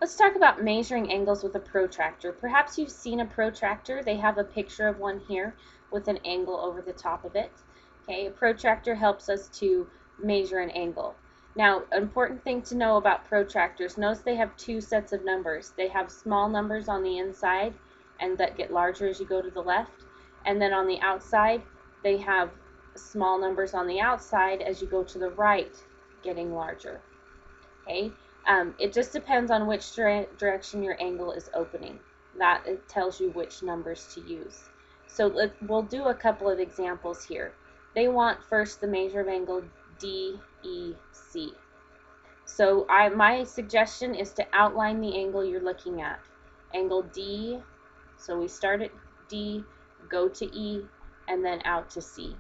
Let's talk about measuring angles with a protractor. Perhaps you've seen a protractor. They have a picture of one here with an angle over the top of it. Okay, a protractor helps us to measure an angle. Now, an important thing to know about protractors, notice they have two sets of numbers. They have small numbers on the inside and that get larger as you go to the left. And then on the outside, they have small numbers on the outside as you go to the right, getting larger. Okay, it just depends on which direction your angle is opening. That it tells you which numbers to use. So we'll do a couple of examples here. They want first the measure of angle DEC. So my suggestion is to outline the angle you're looking at. Angle D, so we start at D, go to E, and then out to C.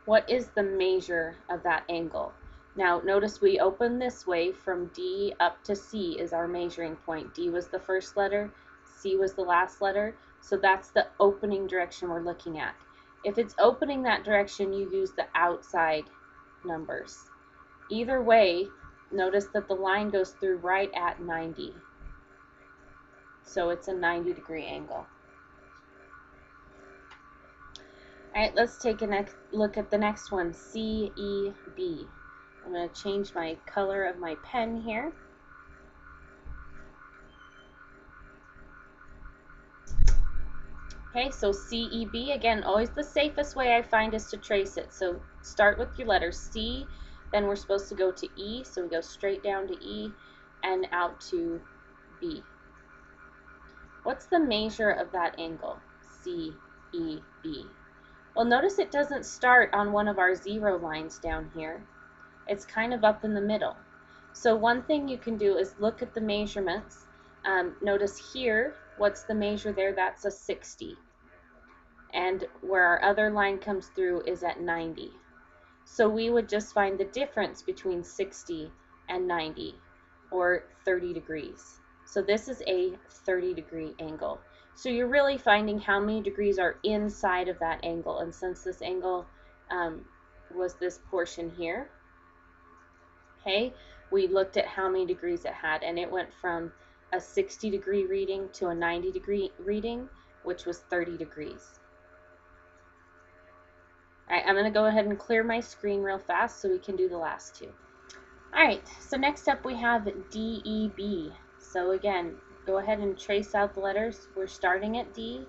What is the measure of that angle? Now notice we open this way from D up to C is our measuring point. D was the first letter, C was the last letter, so that's the opening direction we're looking at. If it's opening that direction, you use the outside numbers. Either way, notice that the line goes through right at 90. So it's a 90-degree angle. Alright, let's take a look at the next one, CEB. I'm going to change my color of my pen here. Okay, so CEB, again, always the safest way I find is to trace it. So start with your letter C, then we're supposed to go to E, so we go straight down to E and out to B. What's the measure of that angle, CEB? Well, notice it doesn't start on one of our zero lines down here. It's kind of up in the middle. So one thing you can do is look at the measurements. Notice here, what's the measure there? That's a 60. And where our other line comes through is at 90. So we would just find the difference between 60 and 90, or 30 degrees. So this is a 30-degree angle. So you're really finding how many degrees are inside of that angle. And since this angle was this portion here, okay, we looked at how many degrees it had, and it went from a 60-degree reading to a 90-degree reading, which was 30 degrees. Alright, I'm going to go ahead and clear my screen real fast so we can do the last two. Alright, so next up we have DEB. So again, go ahead and trace out the letters. We're starting at D.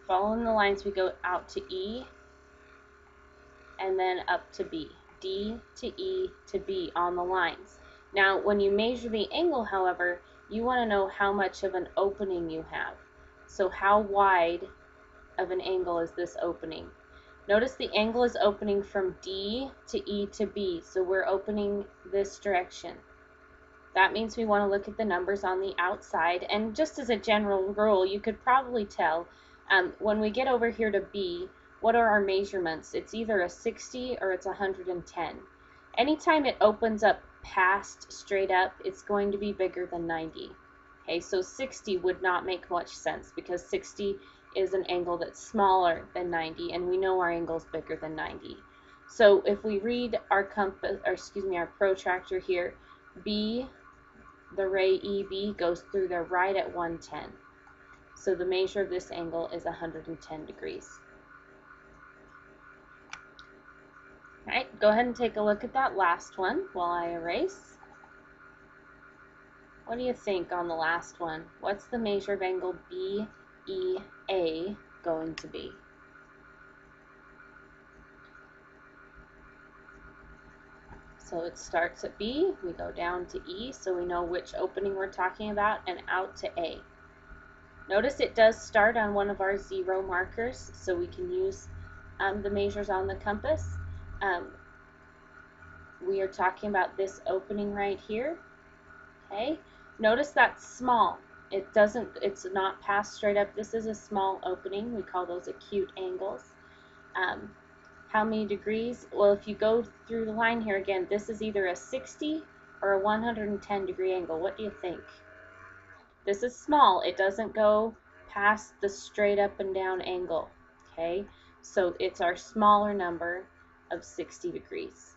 Following the lines, we go out to E, and then up to B. D to E to B on the lines. Now, when you measure the angle, however, you want to know how much of an opening you have. So how wide of an angle is this opening? Notice the angle is opening from D to E to B, so we're opening this direction. That means we want to look at the numbers on the outside, and just as a general rule, you could probably tell when we get over here to B, what are our measurements? It's either a 60 or it's 110. Anytime it opens up past straight up, it's going to be bigger than 90. Okay, so 60 would not make much sense because 60 is an angle that's smaller than 90, and we know our angle is bigger than 90. So if we read our compass, or excuse me, our protractor here, B, the ray EB goes through there right at 110. So the measure of this angle is 110 degrees. Alright, go ahead and take a look at that last one while I erase. What do you think on the last one? What's the measure of angle BEA going to be? So it starts at B, we go down to E, so we know which opening we're talking about, and out to A. Notice it does start on one of our zero markers, so we can use the measures on the compass. We are talking about this opening right here. Okay, notice that's small. It's not passed straight up. This is a small opening. We call those acute angles. How many degrees? Well, if you go through the line here again, this is either a 60 or a 110 degree angle. What do you think? This is small. It doesn't go past the straight up and down angle. Okay, so it's our smaller number of 60 degrees.